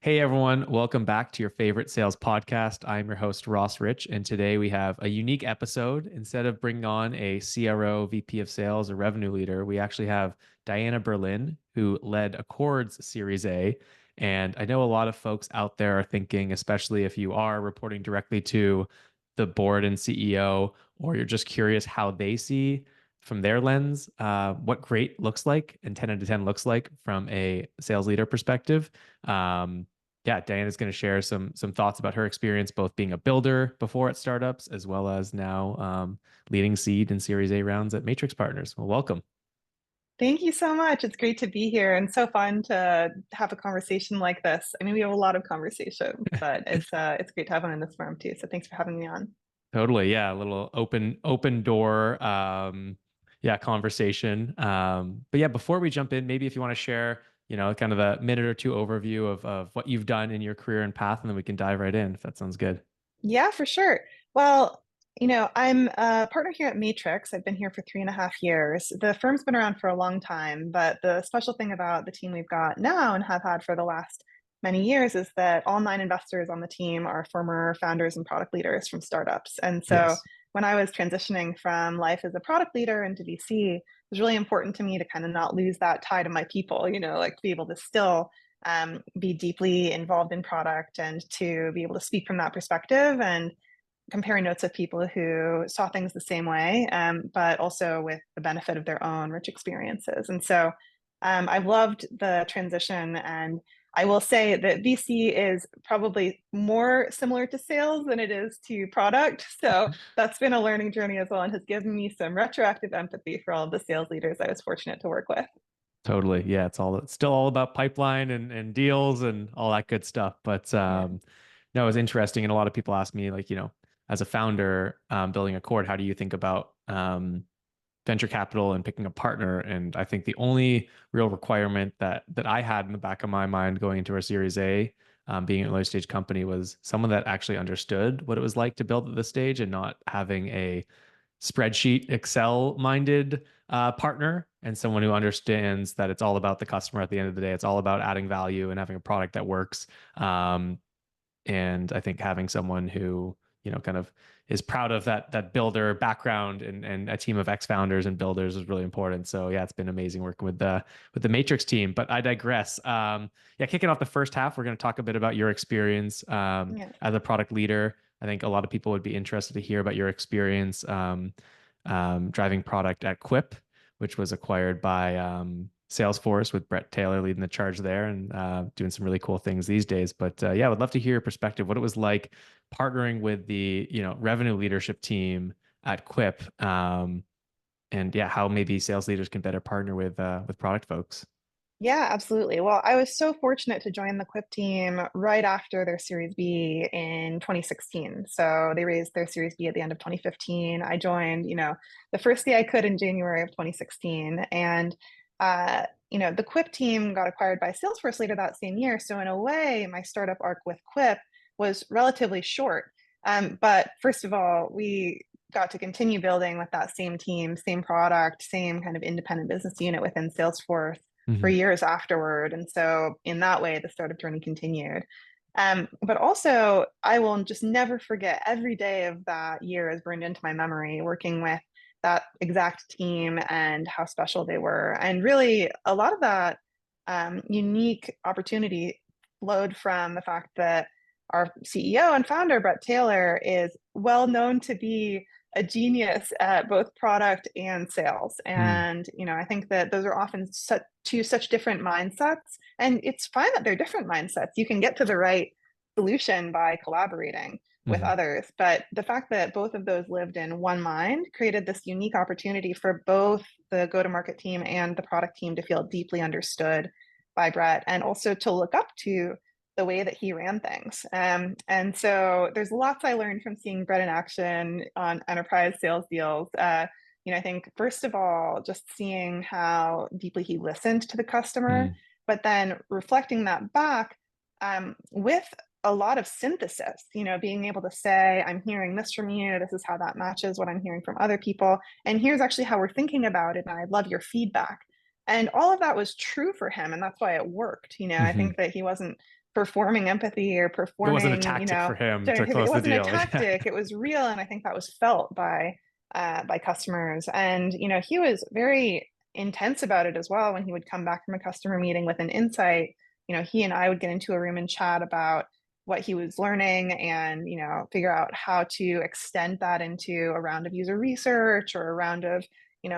Hey everyone, welcome back to your favorite sales podcast. I'm your host, Ross Rich, and today we have a unique episode. Instead of bringing on a CRO, VP of Sales, or revenue leader, we actually have Diana Berlin, who led Accord's Series A. And I know a lot of folks out there are thinking, especially if you are reporting directly to the board and CEO, or you're just curious how they see from their lens what great looks like and 10 out of 10 looks like from a sales leader perspective. Yeah, Diana's going to share some thoughts about her experience, both being a builder before at startups, as well as now leading seed and Series A rounds at Matrix Partners. Well, welcome. Thank you so much. It's great to be here and so fun to have a conversation like this. I mean, we have a lot of conversations, but it's great to have one in this forum too. So thanks for having me on. Totally, yeah, a little open door, yeah, conversation. But yeah, before we jump in, maybe if you want to share, kind of a minute or two overview of what you've done in your career and path, and then we can dive right in if that sounds good. Yeah, for sure. Well, I'm a partner here at Matrix. I've been here for 3.5 years. The firm's been around for a long time, but the special thing about the team we've got now and have had for the last many years is that all 9 investors on the team are former founders and product leaders from startups. And so Yes. when I was transitioning from life as a product leader into VC, it was really important to me to kind of not lose that tie to my people, like to be able to still be deeply involved in product and to be able to speak from that perspective and comparing notes with people who saw things the same way, but also with the benefit of their own rich experiences. And so I've loved the transition. And I will say that VC is probably more similar to sales than it is to product. So that's been a learning journey as well and has given me some retroactive empathy for all of the sales leaders I was fortunate to work with. Totally. Yeah, it's still all about pipeline and deals and all that good stuff. But Yeah. no, it was interesting. And a lot of people ask me, like, as a founder building a cord, how do you think about venture capital and picking a partner? And I think the only real requirement that I had in the back of my mind going into our Series A, being an early stage company, was someone that actually understood what it was like to build at this stage and not having a spreadsheet Excel minded partner, and someone who understands that it's all about the customer at the end of the day. It's all about adding value and having a product that works. And I think having someone who, kind of is proud of that builder background and a team of ex-founders and builders is really important. So yeah, it's been amazing working with the Matrix team. But I digress. Yeah, kicking off the first half, we're going to talk a bit about your experience Yeah. as a product leader. I think a lot of people would be interested to hear about your experience driving product at Quip, which was acquired by Salesforce, with Brett Taylor leading the charge there and doing some really cool things these days. But yeah, I would love to hear your perspective, what it was like partnering with the revenue leadership team at Quip, and yeah, how maybe sales leaders can better partner with product folks. Yeah, absolutely. Well, I was so fortunate to join the Quip team right after their Series B in 2016. So they raised their Series B at the end of 2015. I joined, the first day I could in January of 2016. And, the Quip team got acquired by Salesforce later that same year. So in a way, my startup arc with Quip was relatively short. But first of all, we got to continue building with that same team, same product, same kind of independent business unit within Salesforce for Hmm. years afterward. And so in that way, the startup journey continued. But also, I will just never forget every day of that year is burned into my memory, working with that exact team and how special they were. And really, a lot of that unique opportunity flowed from the fact that our CEO and founder, Brett Taylor, is well known to be a genius at both product and sales. Hmm. And, I think that those are often such different mindsets. And it's fine that they're different mindsets. You can get to the right solution by collaborating with Hmm. others. But the fact that both of those lived in one mind created this unique opportunity for both the go-to-market team and the product team to feel deeply understood by Brett and also to look up to the way that he ran things. And so there's lots I learned from seeing Brett in action on enterprise sales deals. I think first of all, just seeing how deeply he listened to the customer, Hmm. but then reflecting that back with a lot of synthesis, being able to say, I'm hearing this from you. This is how that matches what I'm hearing from other people. And here's actually how we're thinking about it. And I love your feedback. And all of that was true for him. And that's why it worked. I Hmm. think that he wasn't performing empathy or It wasn't a performing, tactic for him to it close the wasn't a deal. Yeah. tactic, it was real. And I think that was felt by customers. And, he was very intense about it as well. When he would come back from a customer meeting with an insight, he and I would get into a room and chat about what he was learning and, figure out how to extend that into a round of user research or a round of,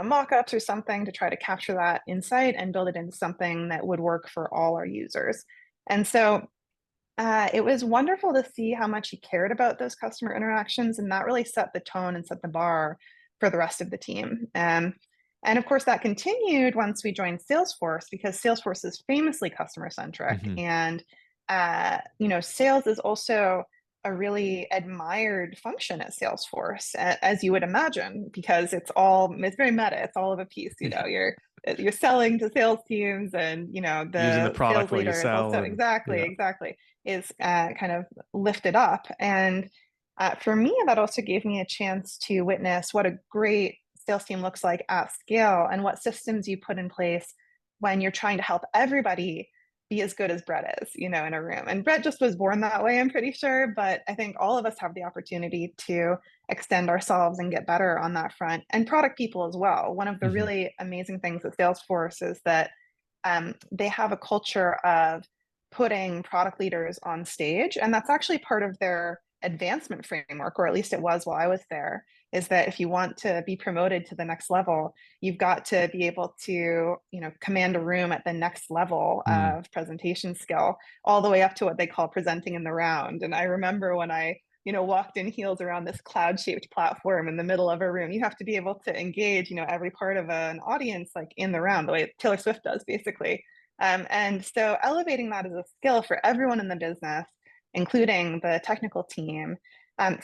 mock-ups or something to try to capture that insight and build it into something that would work for all our users. And so it was wonderful to see how much he cared about those customer interactions, and that really set the tone and set the bar for the rest of the team. And of course, that continued once we joined Salesforce because Salesforce is famously customer centric, Hmm. and sales is also a really admired function at Salesforce, as you would imagine, because it's very meta. It's all of a piece. Yeah. You're selling to sales teams, and Using the the product sales while you leader is sell, also and exactly yeah. exactly is kind of lifted up. And for me, that also gave me a chance to witness what a great sales team looks like at scale and what systems you put in place when you're trying to help everybody be as good as Brett is, in a room. And Brett just was born that way, I'm pretty sure. But I think all of us have the opportunity to extend ourselves and get better on that front, and product people as well. One of the Hmm. really amazing things at Salesforce is that they have a culture of putting product leaders on stage. And that's actually part of their advancement framework, or at least it was while I was there, is that if you want to be promoted to the next level, you've got to be able to, command a room at the next level Mm. of presentation skill, all the way up to what they call presenting in the round. And I remember when I walked in heels around this cloud-shaped platform in the middle of a room. You have to be able to engage, every part of an audience, like in the round, the way Taylor Swift does, basically. And so elevating that as a skill for everyone in the business, including the technical team,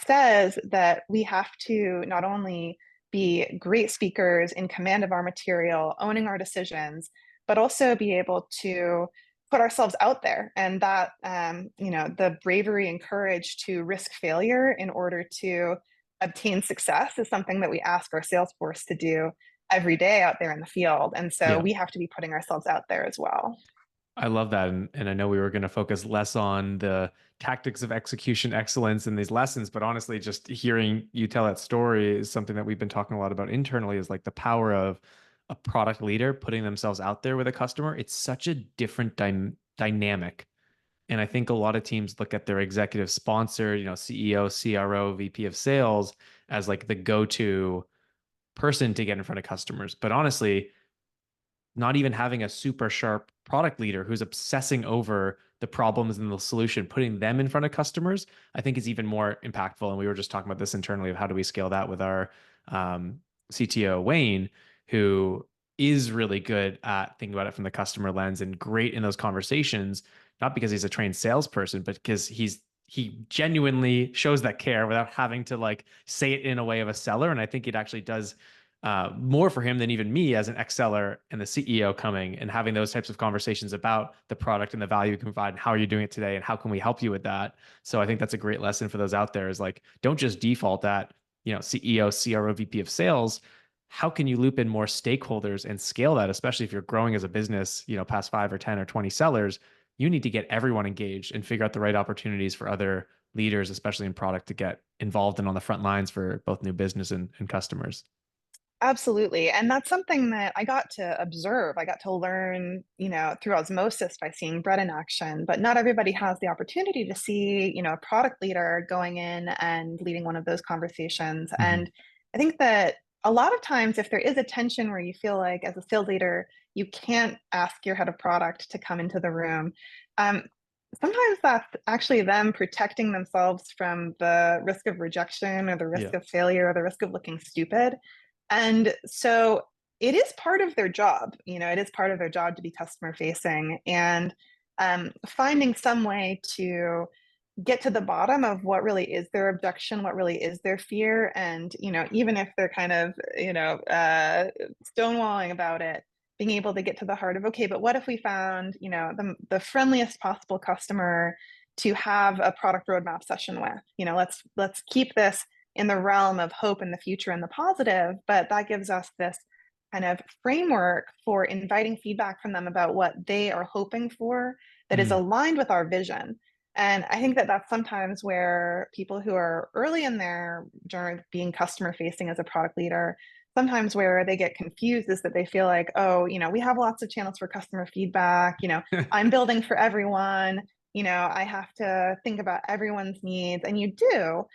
says that we have to not only be great speakers in command of our material, owning our decisions, but also be able to put ourselves out there. And that, the bravery and courage to risk failure in order to obtain success is something that we ask our sales force to do every day out there in the field. And so Yeah. we have to be putting ourselves out there as well. I love that. And I know we were going to focus less on the tactics of execution excellence in these lessons, but honestly, just hearing you tell that story is something that we've been talking a lot about internally, is like the power of a product leader putting themselves out there with a customer. It's such a different dynamic. And I think a lot of teams look at their executive sponsor, CEO, CRO, VP of sales as like the go-to person to get in front of customers. But honestly, not even having a super sharp product leader who's obsessing over the problems and the solution, putting them in front of customers, I think is even more impactful. And we were just talking about this internally of how do we scale that with our CTO, Wayne, who is really good at thinking about it from the customer lens and great in those conversations, not because he's a trained salesperson, but because he genuinely shows that care without having to like say it in a way of a seller. And I think it actually does more for him than even me as an ex-seller and the CEO coming and having those types of conversations about the product and the value we can provide and how are you doing it today and how can we help you with that. So I think that's a great lesson for those out there, is like, don't just default at, CEO, CRO, VP of sales. How can you loop in more stakeholders and scale that, especially if you're growing as a business, past 5 or 10 or 20 sellers? You need to get everyone engaged and figure out the right opportunities for other leaders, especially in product, to get involved and on the front lines for both new business and customers. Absolutely. And that's something that I got to observe. I got to learn, through osmosis by seeing Brett in action. But not everybody has the opportunity to see, a product leader going in and leading one of those conversations. Mhm. And I think that a lot of times, if there is a tension where you feel like as a sales leader, you can't ask your head of product to come into the room, um, sometimes that's actually them protecting themselves from the risk of rejection or the risk Yeah. of failure or the risk of looking stupid. And so it is part of their job, it is part of their job to be customer facing, and finding some way to get to the bottom of what really is their objection, what really is their fear. And, even if they're kind of, stonewalling about it, being able to get to the heart of, okay, but what if we found, the friendliest possible customer to have a product roadmap session with, let's keep this in the realm of hope in the future and the positive, but that gives us this kind of framework for inviting feedback from them about what they are hoping for that is Mm. aligned with our vision. And I think that that's sometimes where people who are early in their journey being customer facing as a product leader, sometimes where they get confused is that they feel like, oh, we have lots of channels for customer feedback. I'm building for everyone. I have to think about everyone's needs, and you do.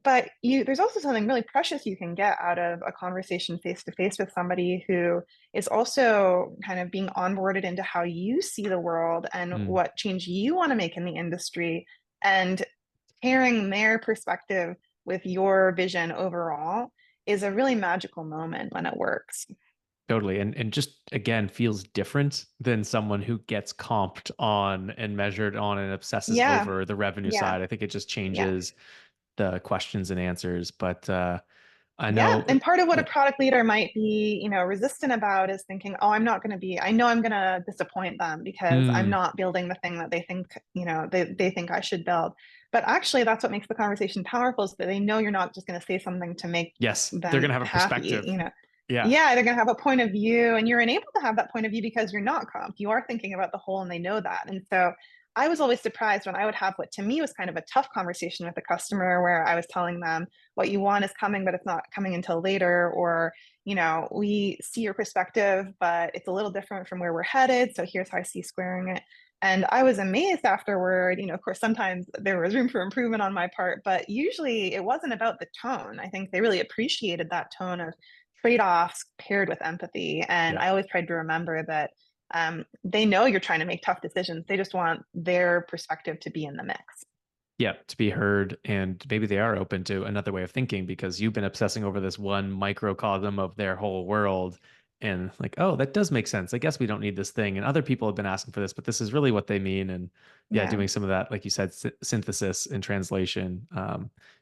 But there's also something really precious you can get out of a conversation face to face with somebody who is also kind of being onboarded into how you see the world and Mm. what change you want to make in the industry, and pairing their perspective with your vision overall is a really magical moment when it works. Totally. And just again feels different than someone who gets comped on and measured on and obsesses Yeah, over the revenue yeah, side. I think it just yeah. changes the questions and answers. But I Yeah, know, and part of what a yeah. product leader might be, resistant about is thinking, "Oh, I know I'm going to disappoint them because I'm Mm, not building the thing that they think, they think I should build." But actually, that's what makes the conversation powerful is that they know you're not just going to say something to make yes, they're them gonna have a happy, perspective. Yeah. Yeah, they're going to have a point of view, and you're enabled to have that point of view because you're not comped. You are thinking about the whole, and they know that. And so I was always surprised when I would have what to me was kind of a tough conversation with a customer where I was telling them, what you want is coming, but it's not coming until later. Or, we see your perspective, but it's a little different from where we're headed. So here's how I see squaring it. And I was amazed afterward. Of course, sometimes there was room for improvement on my part, but usually it wasn't about the tone. I think they really appreciated that tone of trade offs paired with empathy. And Yeah. I always tried to remember that they know you're trying to make tough decisions. They just want their perspective to be in the mix. Yeah, to be heard. And maybe they are open to another way of thinking because you've been obsessing over this one microcosm of their whole world. And like, oh, that does make sense. I guess we don't need this thing. And other people have been asking for this, but this is really what they mean. And yeah, Yeah. doing some of that, like you said, synthesis and translation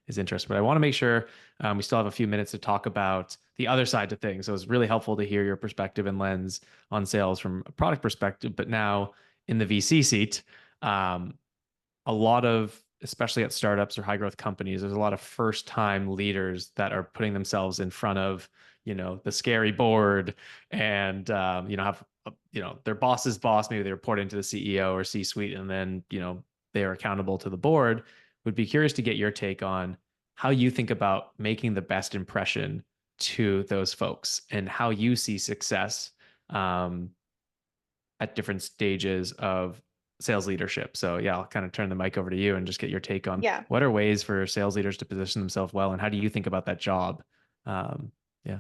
is interesting. But I want to make sure we still have a few minutes to talk about the other side of things. So it's really helpful to hear your perspective and lens on sales from a product perspective. But now in the VC seat, um, a lot of, especially at startups or high growth companies, there's a lot of first time leaders that are putting themselves in front of, the scary board and, have, their boss's boss, maybe they report into the CEO or C suite, and then, they are accountable to the board. Would be curious to get your take on how you think about making the best impression to those folks and how you see success um, at different stages of sales leadership. So yeah, I'll kind of turn the mic over to you and just get your take on Yeah. what are ways for sales leaders to position themselves well, and how do you think about that job? Yeah.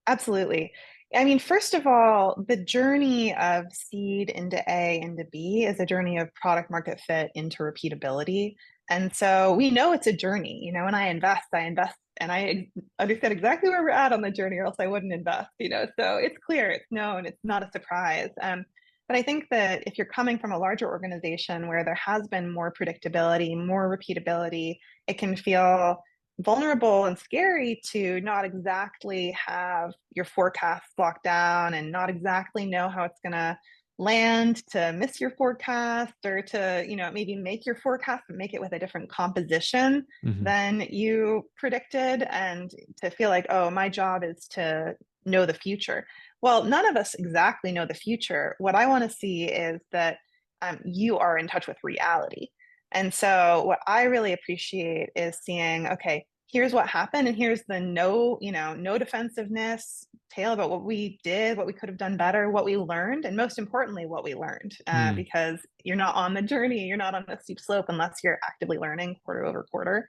Absolutely. I mean, first of all, the journey of seed into A into B is a journey of product market fit into repeatability. And so we know it's a journey. When I invest, and I understand exactly where we're at on the journey, or else I wouldn't invest. So it's clear, it's known, it's not a surprise. But I think that if you're coming from a larger organization where there has been more predictability, more repeatability, it can feel vulnerable and scary to not exactly have your forecast locked down and not exactly know how it's going to land, to miss your forecast, or to maybe make your forecast but make it with a different composition Hmm. than you predicted, and to feel like, oh, my job is to know the future. Well, none of us exactly know the future. What I want to see is that you are in touch with reality. And so what I really appreciate is seeing, okay, here's what happened, and here's the no defensiveness tale about what we did, what we could have done better, what we learned, and most importantly, what we learned. Mm. Because you're not on the journey, you're not on a steep slope unless you're actively learning quarter over quarter.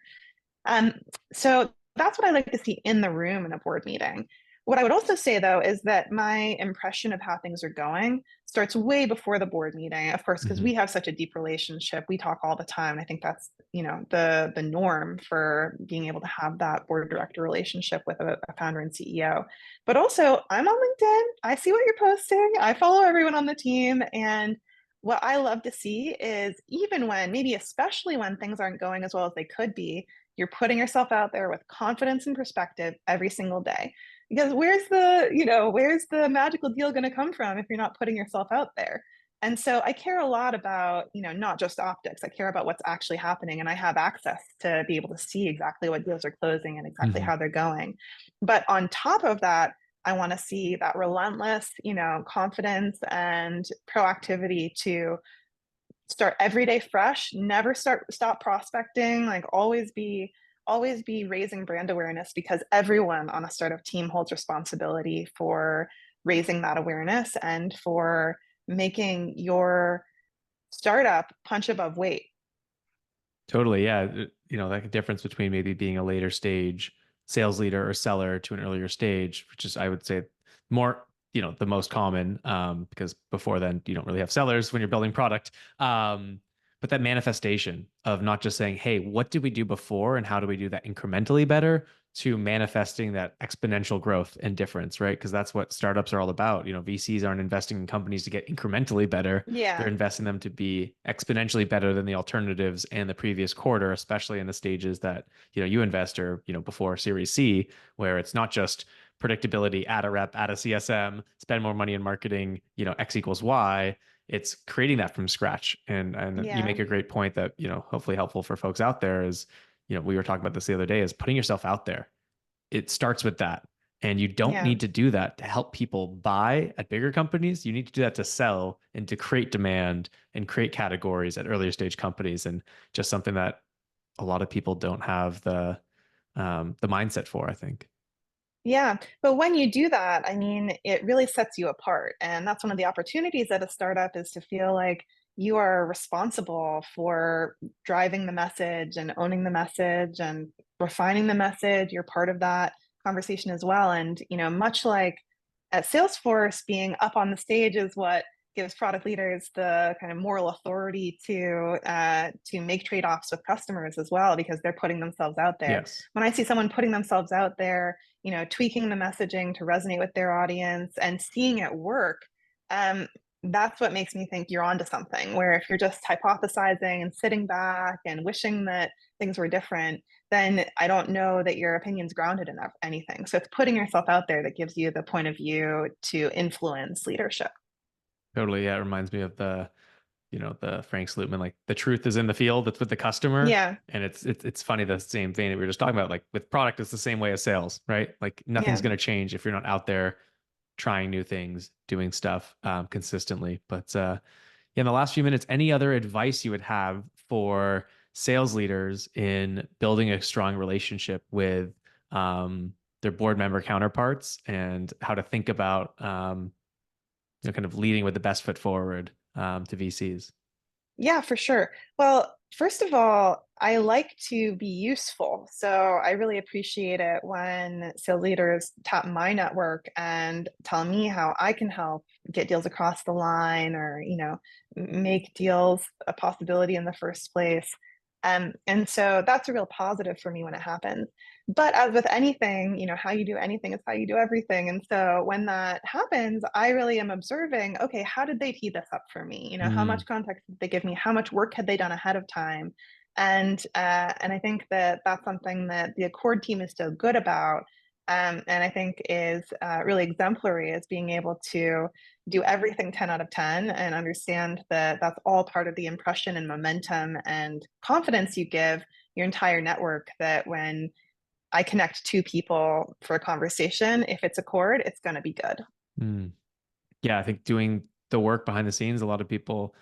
Um, so that's what I like to see in the room in a board meeting. What I would also say, though, is that my impression of how things are going starts way before the board meeting, of course, because Hmm. we have such a deep relationship. We talk all the time. I think that's the norm for being able to have that board director relationship with a founder and CEO. But also, I'm on LinkedIn. I see what you're posting. I follow everyone on the team, and what I love to see is even when, maybe especially when things aren't going as well as they could be, you're putting yourself out there with confidence and perspective every single day. Because where's the magical deal going to come from if you're not putting yourself out there? And so I care a lot about, not just optics. I care about what's actually happening, and I have access to be able to see exactly what deals are closing and exactly Hmm. how they're going. But on top of that, I want to see that relentless, confidence and proactivity to start every day fresh, never stop prospecting, like always be raising brand awareness because everyone on a startup team holds responsibility for raising that awareness and for making your startup punch above weight. Totally. Yeah. Like a difference between maybe being a later stage sales leader or seller to an earlier stage, which is, I would say, more, the most common, because before then you don't really have sellers when you're building product. But that manifestation of not just saying, hey, what did we do before and how do we do that incrementally better, to manifesting that exponential growth and difference, right? Because that's what startups are all about. VCs aren't investing in companies to get incrementally better. They're Yeah, investing them to be exponentially better than the alternatives and the previous quarter, especially in the stages that, you invest, or, before Series C, where it's not just predictability, add a rep, add a CSM, spend more money in marketing, X equals Y. It's creating that from scratch. And you yeah, make a great point that, hopefully helpful for folks out there is, we were talking about this the other day, is putting yourself out there. It starts with that. And you don't yeah. need to do that to help people buy at bigger companies. You need to do that to sell and to create demand and create categories at earlier stage companies. And just something that a lot of people don't have the mindset for, I think. Yeah, but when you do that, I mean, it really sets you apart. And that's one of the opportunities at a startup is to feel like you are responsible for driving the message and owning the message and refining the message. You're part of that conversation as well. And, much like at Salesforce, being up on the stage is what gives product leaders the kind of moral authority to make trade-offs with customers as well, because they're putting themselves out there. Yes. When I see someone putting themselves out there, tweaking the messaging to resonate with their audience and seeing it work, um, that's what makes me think you're onto something. Where if you're just hypothesizing and sitting back and wishing that things were different, then I don't know that your opinion's grounded in anything. So it's putting yourself out there that gives you the point of view to influence leadership. Totally. Yeah. It reminds me of the Frank Slootman, like the truth is in the field, it's with the customer. Yeah, And it's funny, the same vein that we were just talking about, like with product, it's the same way as sales, right? Like nothing's yeah. going to change if you're not out there trying new things, doing stuff consistently. But yeah, in the last few minutes, any other advice you would have for sales leaders in building a strong relationship with their board member counterparts, and how to think about kind of leading with the best foot forward to VCs? Yeah, for sure. Well, first of all, I like to be useful. So I really appreciate it when sales leaders tap my network and tell me how I can help get deals across the line or, make deals a possibility in the first place. And so that's a real positive for me when it happens. But as with anything, how you do anything is how you do everything. And so when that happens, I really am observing, okay, how did they tee this up for me? How Mm, much context did they give me? How much work had they done ahead of time? And I think that that's something that the Accord team is so good about. And I think is really exemplary is being able to do everything 10 out of 10 and understand that that's all part of the impression and momentum and confidence you give your entire network, that when I connect two people for a conversation, if it's Accord, it's going to be good. mm. Yeah, I think doing the work behind the scenes, a lot of people,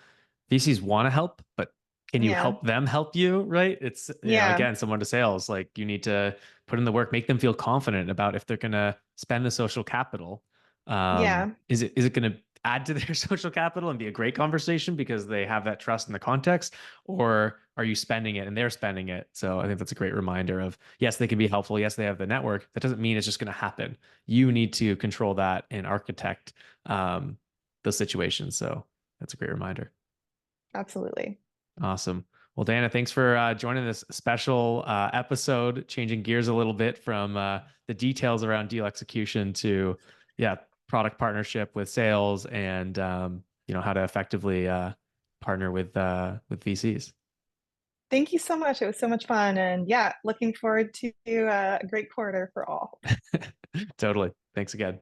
VCs want to help, but can you Yeah. help them help you? Right. It's, Yeah. again, someone to sales, like you need to put in the work, make them feel confident about if they're going to spend the social capital. Yeah. Is it going to add to their social capital and be a great conversation because they have that trust in the context, or are you spending it and they're spending it? So I think that's a great reminder of, yes, they can be helpful. Yes, they have the network. That doesn't mean it's just going to happen. You need to control that and architect um, those situations. So that's a great reminder. Absolutely. Awesome. Well, Diana, thanks for joining this special episode, changing gears a little bit from the details around deal execution to, yeah, product partnership with sales, and how to effectively partner with VCs. Thank you so much. It was so much fun. And yeah, looking forward to a great quarter for all. Totally. Thanks again.